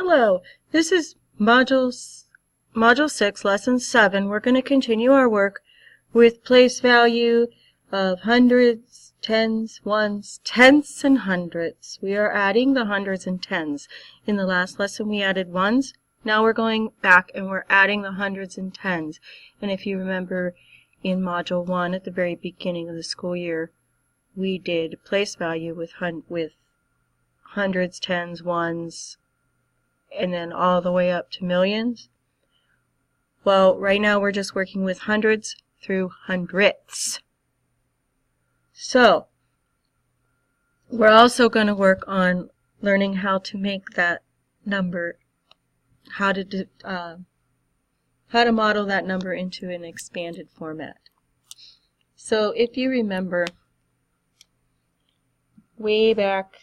Hello, this is Module 6, Lesson 7. We're going to continue our work with place value of hundreds, tens, ones, tenths, and hundredths. We are adding the hundreds and tens. In the last lesson we added ones. Now we're going back and we're adding the hundreds and tens. And if you remember in Module 1 at the very beginning of the school year, we did place value with hundreds, tens, ones, and then all the way up to millions. Well, right now we're just working with hundreds through hundredths. So, we're also going to work on learning how to make that number, how to model that number into an expanded format. So, if you remember, way back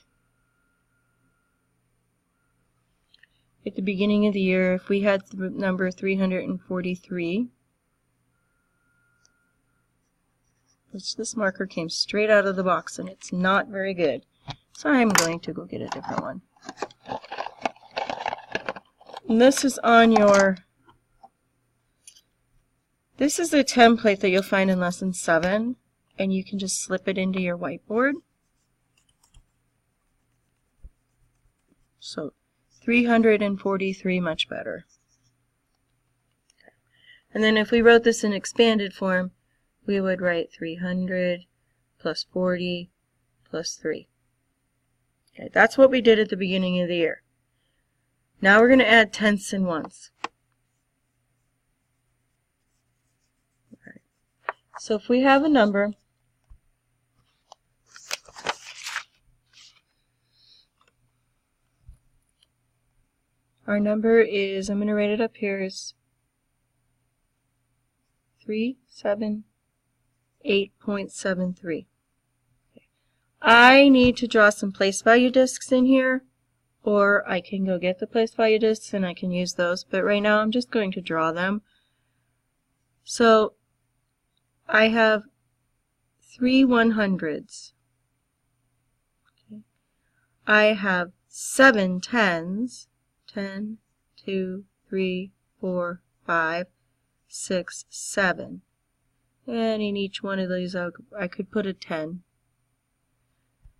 at the beginning of the year, if we had the number 343, which this marker came straight out of the box and it's not very good, so I'm going to go get a different one. And this is on this is a template that you'll find in Lesson 7, and you can just slip it into your whiteboard. So 343, much better. And then if we wrote this in expanded form, we would write 300 plus 40 plus 3. Okay, that's what we did at the beginning of the year. Now we're going to add tenths and ones. Okay. So if we have a number, our number is, I'm going to write it up here, is 378.73. Okay. I need to draw some place value discs in here, or I can go get the place value discs and I can use those, but right now I'm just going to draw them. So I have 3 100s. Okay. I have 7 tens. 10, 2, 3, 4, 5, 6, 7. And in each one of these I could put a 10.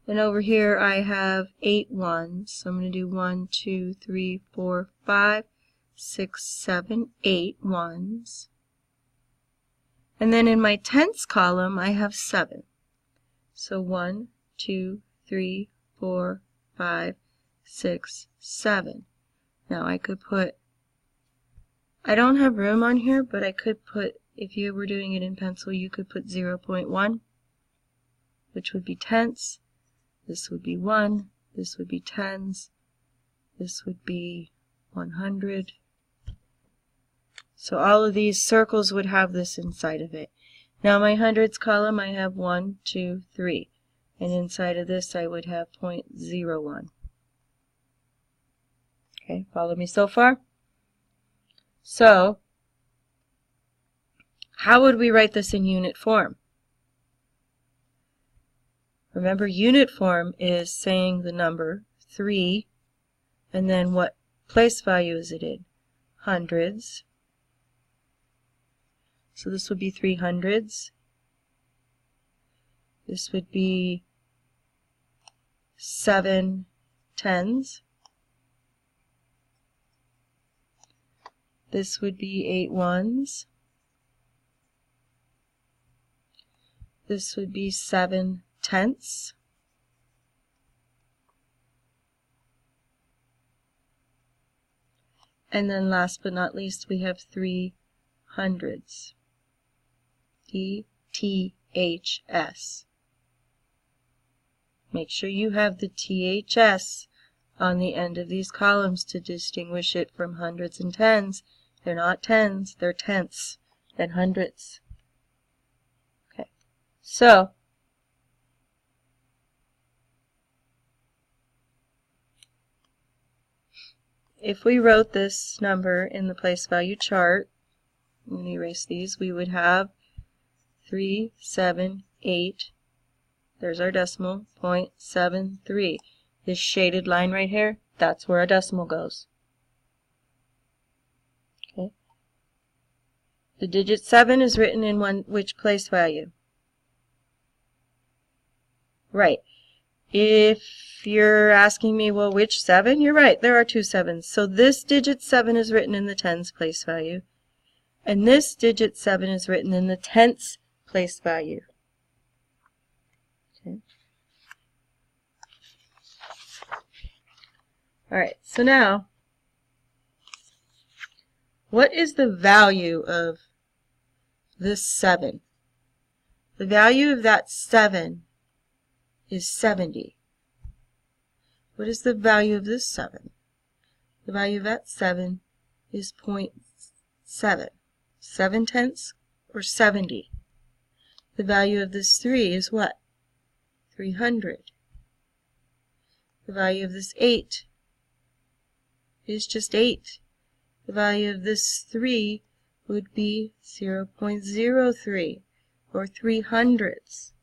And over here I have 8 ones. So I'm going to do 1, 2, 3, 4, 5, 6, 7, 8 ones. And then in my tenths column I have 7. So 1, 2, 3, 4, 5, 6, 7. Now I could put, I don't have room on here, but I could put, if you were doing it in pencil, you could put 0.1, which would be tenths. This would be 1. This would be tens. This would be 100. So all of these circles would have this inside of it. Now my hundreds column, I have 1, 2, 3. And inside of this I would have 0.01. Okay, follow me so far? So, how would we write this in unit form? Remember, unit form is saying the number 3, and then what place value is it in? Hundreds. So this would be 300s. This would be 7 tens. This would be 8 ones. This would be 7 tenths. And then last but not least, we have 3 hundreds. THS. Make sure you have the THS on the end of these columns to distinguish it from hundreds and tens. They're not tens, they're tenths and hundredths. Okay, so if we wrote this number in the place value chart, I'm going to erase these, we would have 378, there's our decimal, 0.73. This shaded line right here, that's where our decimal goes. The digit 7 is written in which place value? Right. If you're asking me, well, which 7? You're right, there are two 7s. So this digit 7 is written in the tens place value. And this digit 7 is written in the tenths place value. Okay. Alright, so now, what is the value of this 7? The value of that 7 is 70. What is the value of this 7? The value of that 7 is 0.7. 7 tenths or 70. The value of this 3 is what? 300. The value of this 8 is just 8. The value of this 3 would be 0.03 or 300ths.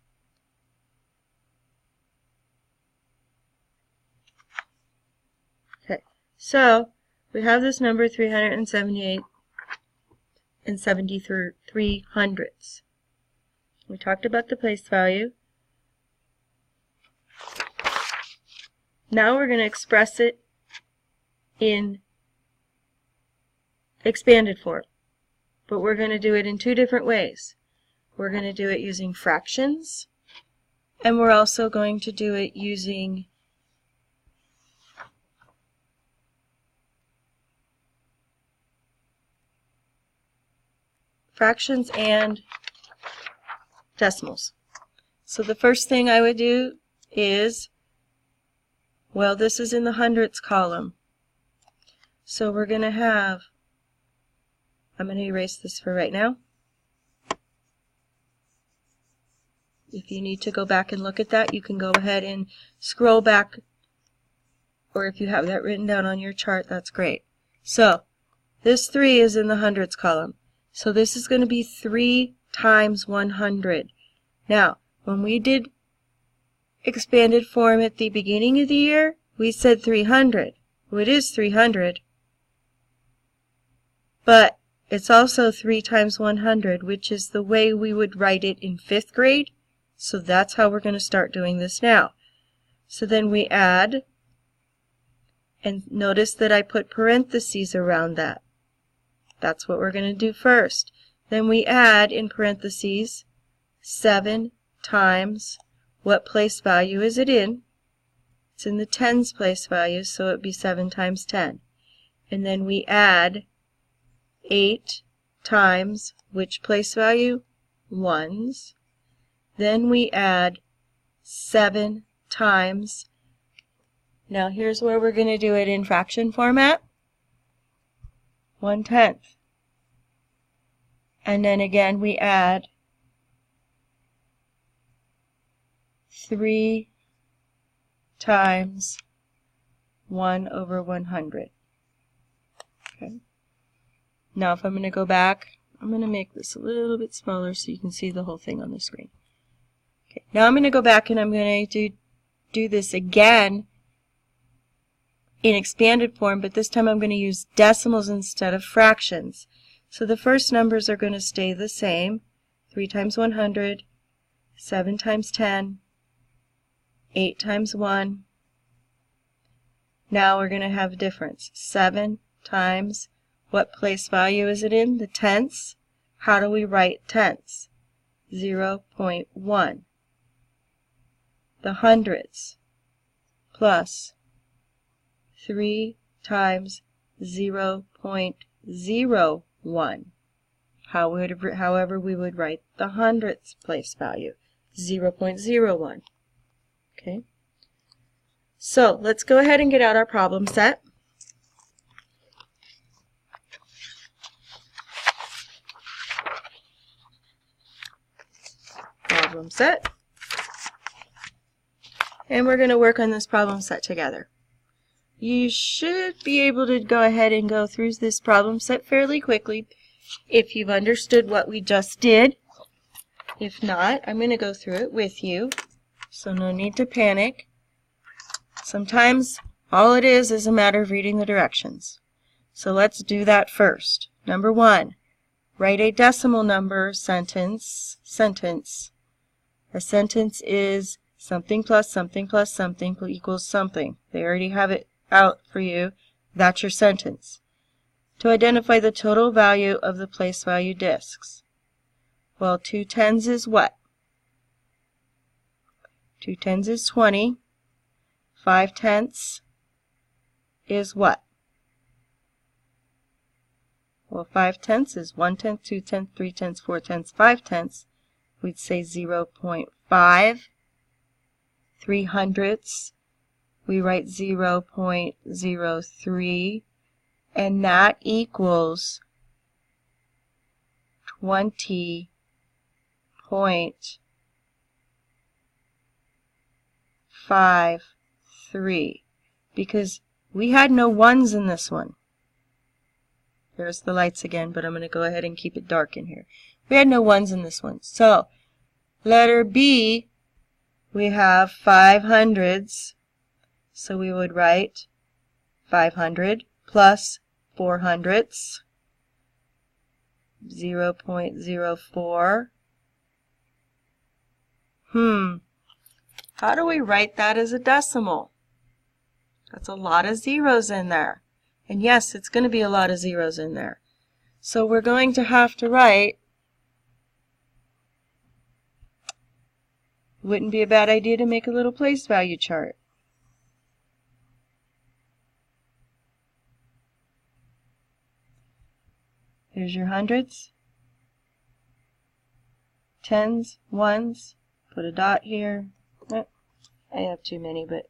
Okay, so we have this number 378 and 73 hundredths. We talked about the place value. Now we're going to express it in expanded form, but we're going to do it in two different ways. We're going to do it using fractions, and we're also going to do it using fractions and decimals. So the first thing I would do is, well, this is in the hundredths column. So we're going to have, I'm going to erase this for right now. If you need to go back and look at that, you can go ahead and scroll back, or if you have that written down on your chart, that's great. So this 3 is in the hundredths column. So this is going to be 3 times 100. Now, when we did expanded form at the beginning of the year, we said 300. Well, it is 300, but it's also 3 times 100, which is the way we would write it in 5th grade. So that's how we're going to start doing this now. So then we add, and notice that I put parentheses around that. That's what we're going to do first. Then we add in parentheses 7 times, what place value is it in? It's in the tens place value, so it would be 7 times 10. And then we add 8 times which place value? Ones. Then we add 7 times, now here's where we're going to do it in fraction format, 1/10. And then again we add 3 times 1 over 100. Okay. Now if I'm going to go back, I'm going to make this a little bit smaller so you can see the whole thing on the screen. Okay. Now I'm going to go back and I'm going to do this again in expanded form, but this time I'm going to use decimals instead of fractions. So the first numbers are going to stay the same. 3 times 100, 7 times 10, 8 times 1. Now we're going to have a difference. 7 times, what place value is it in? The tenths. How do we write tenths? 0.1. The hundredths plus 3 times 0.01. However we would write the hundredths place value, 0.01. Okay. So let's go ahead and get out our problem set. Problem set. And we're going to work on this problem set together. You should be able to go ahead and go through this problem set fairly quickly if you've understood what we just did. If not, I'm going to go through it with you, so no need to panic. Sometimes all it is a matter of reading the directions. So let's do that first. Number 1, write a decimal number sentence. A sentence is something plus something plus something equals something. They already have it out for you. That's your sentence. To identify the total value of the place value discs. Well, 2 tens is what? 2 tens is 20. 5 tenths is what? Well, 5 tenths is 1 tenth, 2 tenths, 3 tenths, 4 tenths, 5 tenths. We'd say 0.5. 3 hundredths, we write 0.03, and that equals 20.53, because we had no ones in this one. There's the lights again, but I'm going to go ahead and keep it dark in here. We had no ones in this one. So, letter B, we have 5 hundredths. So we would write 500 plus 4 hundredths, 0.04. How do we write that as a decimal? That's a lot of zeros in there. And yes, it's going to be a lot of zeros in there. So we're going to have to write, wouldn't be a bad idea to make a little place value chart. Here's your hundreds, tens, ones, put a dot here. Oh, I have too many, but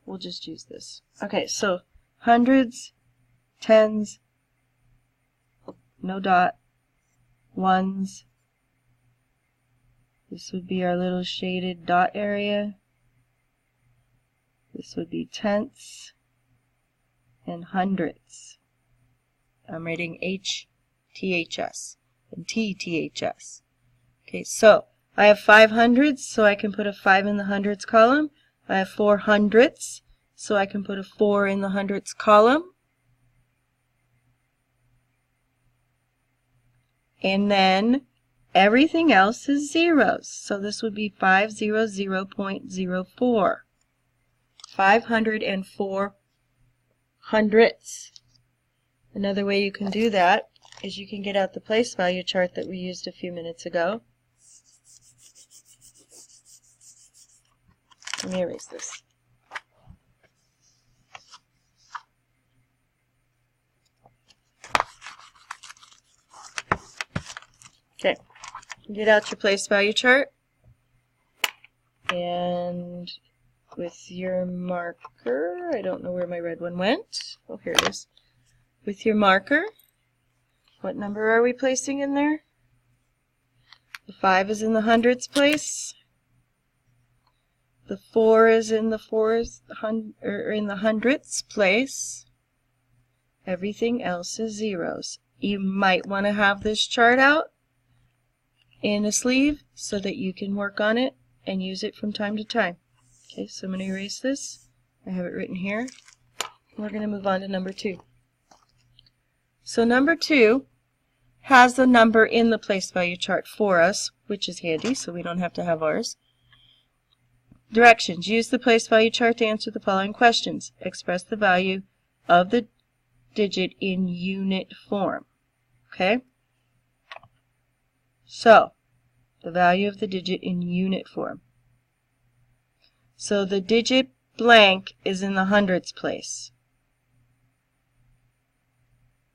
we'll just use this. Okay, so hundreds, tens, no dot, ones. This would be our little shaded dot area. This would be tenths and hundredths. I'm writing H-T-H-S and T-T-H-S. Okay, so I have 5 hundredths, so I can put a 5 in the hundredths column. I have 4 hundredths, so I can put a 4 in the hundredths column. And then everything else is zeros. So this would be 500.04. 504 hundredths. Another way you can do that is you can get out the place value chart that we used a few minutes ago. Let me erase this. Okay, get out your place value chart, and with your marker, I don't know where my red one went. Oh, here it is. With your marker, what number are we placing in there? The 5 is in the hundredths place. The 4 is in the hundredths place. Everything else is zeros. You might want to have this chart out in a sleeve so that you can work on it and use it from time to time. Okay, so I'm going to erase this. I have it written here. We're going to move on to number 2. So number 2 has the number in the place value chart for us, which is handy, so we don't have to have ours. Directions. Use the place value chart to answer the following questions. Express the value of the digit in unit form. Okay? So, the value of the digit in unit form. So the digit blank is in the hundredths place.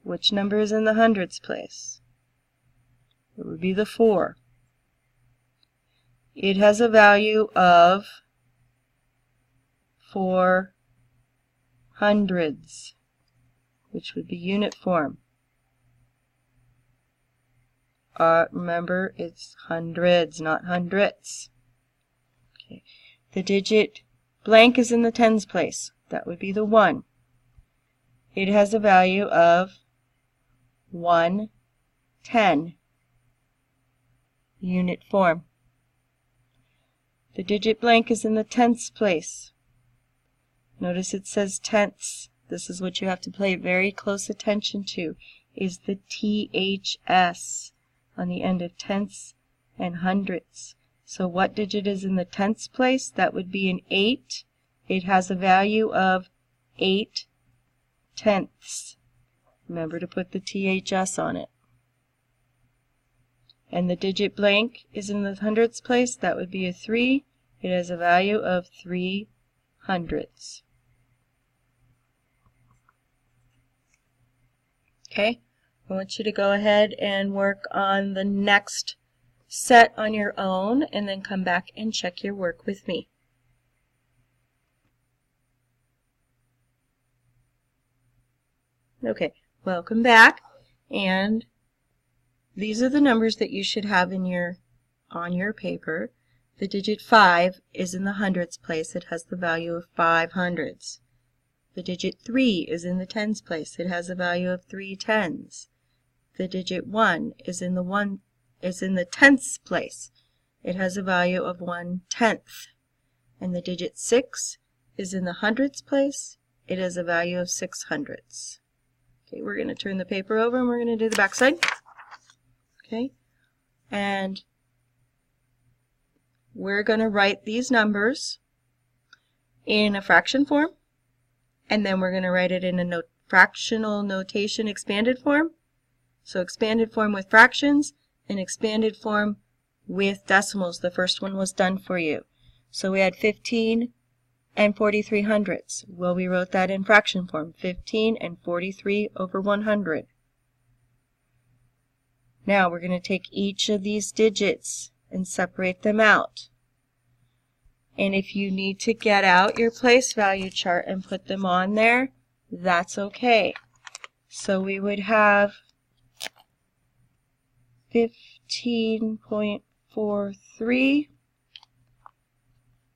Which number is in the hundredths place? It would be the 4. It has a value of 4 hundredths, which would be unit form. Remember, it's hundreds, not hundredths. Okay. The digit blank is in the tens place. That would be the 1. It has a value of 1/10, unit form. The digit blank is in the tenths place. Notice it says tenths. This is what you have to pay very close attention to. is the THS on the end of tenths and hundredths. So what digit is in the tenths place? That would be an 8. It has a value of 8 tenths. Remember to put the THS on it. And the digit blank is in the hundredths place. That would be a 3. It has a value of 3 hundredths. Okay, I want you to go ahead and work on the next set on your own and then come back and check your work with me. Okay, welcome back, and these are the numbers that you should have in on your paper. The digit 5 is in the hundredths place. It has the value of 5 hundredths. The digit 3 is in the tens place. It has a value of 3 tens. The digit 1 is in the tenths place. It has a value of 1 tenth. And the digit 6 is in the hundredths place. It has a value of 6 hundredths. Okay, we're going to turn the paper over and we're going to do the back side. Okay, and we're going to write these numbers in a fraction form, and then we're going to write it in a fractional notation expanded form. So expanded form with fractions and expanded form with decimals. The first one was done for you. So we had 15 and 43 hundredths. Well, we wrote that in fraction form, 15 and 43 over 100. Now we're going to take each of these digits and separate them out. And if you need to get out your place value chart and put them on there, that's okay. So we would have 15.43.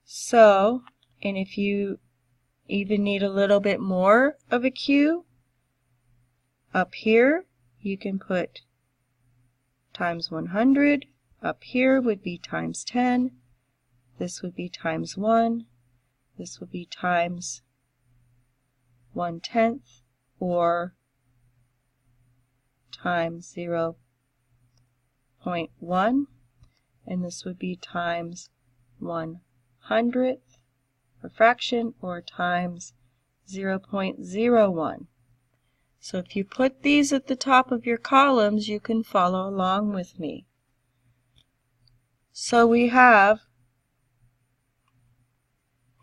So, and if you even need a little bit more of a Q, up here you can put times 100. Up here would be times 10. This would be times 1. This would be times 1 tenth, or times 0.1. And this would be times 1/100th, or fraction, or times 0.01. So if you put these at the top of your columns, you can follow along with me. So we have,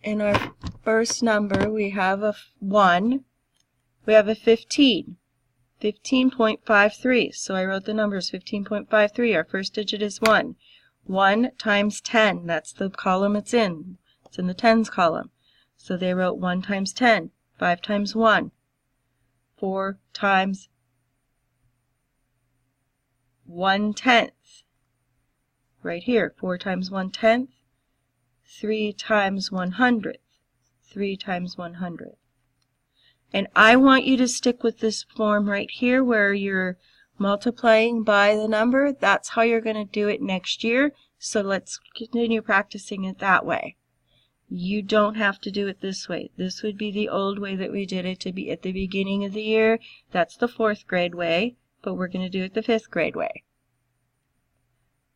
in our first number, we have a 1, we have a 15, 15.53. So I wrote the numbers 15.53. Our first digit is 1. 1 times 10, that's the column it's in. It's in the tens column. So they wrote 1 times 10, 5 times 1, 4 times 1 tenth. Right here, 4 times 1 tenth, 3 times 100th, 3 times 100th. And I want you to stick with this form right here where you're multiplying by the number. That's how you're going to do it next year. So let's continue practicing it that way. You don't have to do it this way. This would be the old way that we did it to be at the beginning of the year. That's the 4th grade way, but we're going to do it the 5th grade way.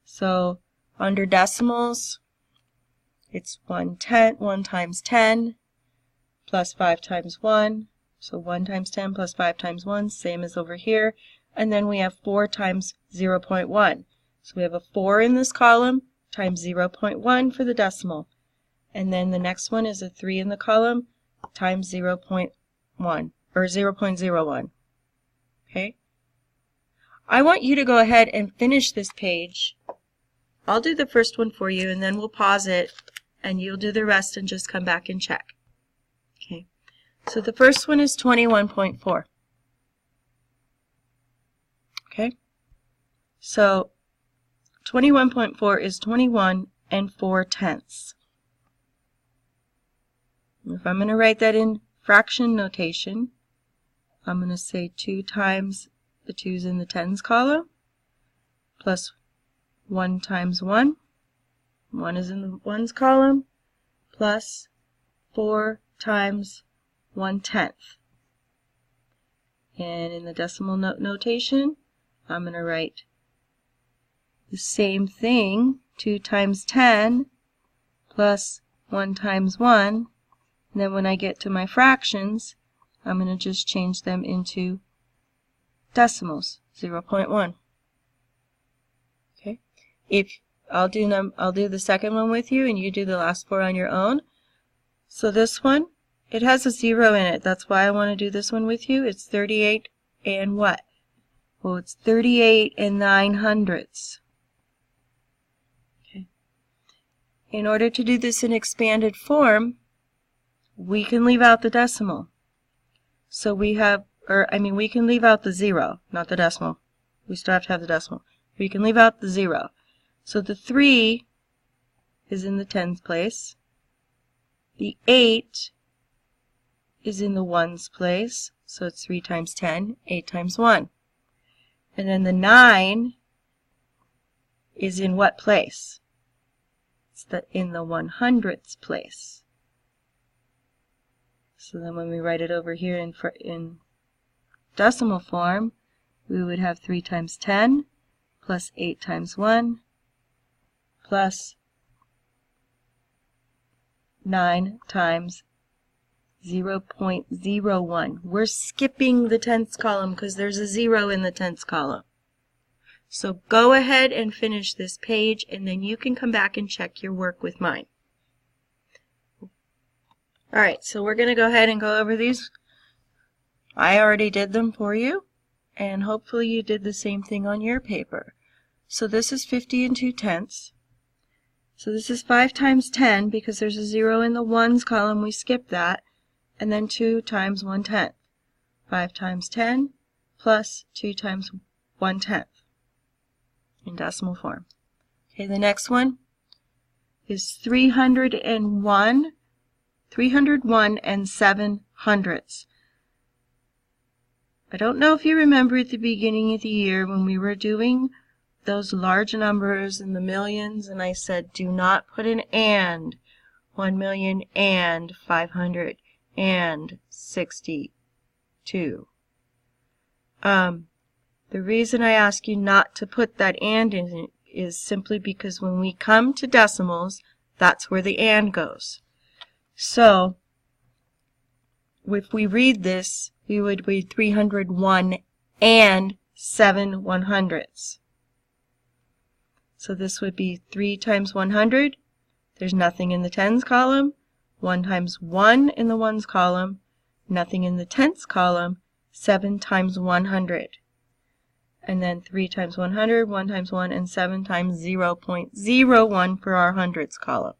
So under decimals, it's 1 times 10 plus 5 times 1. So 1 times 10 plus 5 times 1, same as over here. And then we have 4 times 0.1. So we have a 4 in this column times 0.1 for the decimal. And then the next one is a 3 in the column times 0.1 or 0.01. Okay? I want you to go ahead and finish this page. I'll do the first one for you and then we'll pause it and you'll do the rest and just come back and check. Okay. So the first one is 21.4. Okay? So 21.4 is 21 and 4 tenths. If I'm going to write that in fraction notation, I'm going to say 2 times the 2's in the tens column, plus 1 times 1. 1 is in the ones column, plus 4 times 1 tenth. And in the decimal notation, I'm going to write the same thing, 2 times 10 plus 1 times 1. And then when I get to my fractions, I'm going to just change them into decimals, 0.1. Okay. I'll do the second one with you, and you do the last 4 on your own. So this one, it has a 0 in it. That's why I want to do this one with you. It's 38 and what? Well, it's 38 and 9/100ths. Okay. In order to do this in expanded form, we can leave out the decimal. So we can leave out the 0, not the decimal. We still have to have the decimal. We can leave out the 0. So the 3 is in the tens place. The 8 is in the ones place. So it's 3 times 10, 8 times 1. And then the 9 is in what place? It's in the 100ths place. So then when we write it over here in decimal form, we would have 3 times 10 plus 8 times 1 plus 9 times 0.01. We're skipping the tenths column because there's a 0 in the tenths column. So go ahead and finish this page, and then you can come back and check your work with mine. Alright, so we're going to go ahead and go over these. I already did them for you, and hopefully you did the same thing on your paper. So this is 50 and 2/10. So this is 5 times 10, because there's a 0 in the ones column, we skip that, and then 2 times 1/10. 5 times 10 plus 2 times 1/10 in decimal form. Okay, the next one is 301 and 7/100ths. I don't know if you remember at the beginning of the year when we were doing those large numbers in the millions, and I said do not put an and. 1,000,000 and 500 and 62. The reason I ask you not to put that and in it is simply because when we come to decimals, that's where the and goes. So if we read this, we would read 301 and 7/100ths. So this would be 3 times 100. There's nothing in the tens column. 1 times 1 in the ones column. Nothing in the tenths column. 7 times 100. And then 3 times 100, 1 times 1, and 7 times 0.01 for our hundredths column.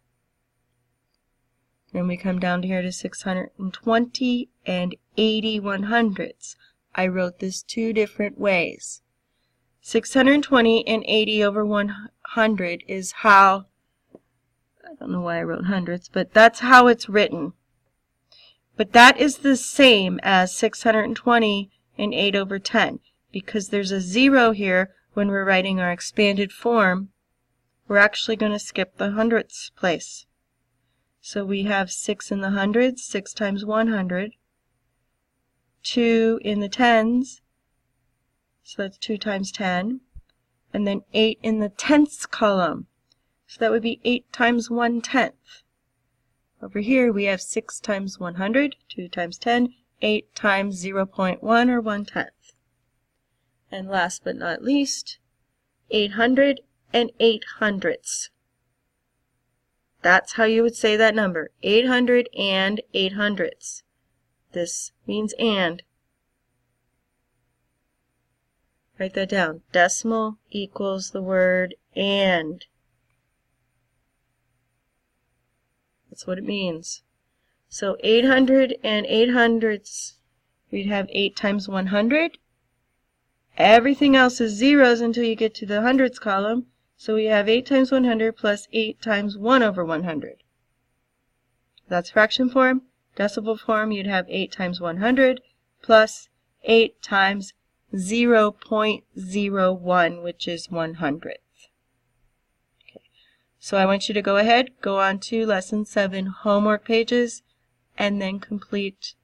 Then we come down to here to 620 and 80/100ths. I wrote this 2 different ways. 620 and 80 over 100 is how, I don't know why I wrote hundredths, but that's how it's written. But that is the same as 620 and 8 over 10. Because there's a 0 here when we're writing our expanded form, we're actually going to skip the hundredths place. So we have 6 in the hundreds, 6 times 100, 2 in the tens, so that's 2 times 10, and then 8 in the tenths column, so that would be 8 times 1/10. Over here we have 6 times 100, 2 times 10, 8 times 0.1 or 1/10. And last but not least, 800 and 8/100ths. That's how you would say that number, 800 and 8/100ths. This means and. Write that down. Decimal equals the word and. That's what it means. So 800 and 8/100ths, we'd have 8 times 100. Everything else is zeros until you get to the hundredths column. So we have 8 times 100 plus 8 times 1 over 100. That's fraction form. Decimal form, you'd have 8 times 100 plus 8 times 0.01, which is 1/100th. Okay. So I want you to go ahead, go on to Lesson 7 homework pages, and then complete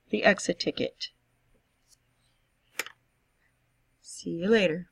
the exit ticket. See you later.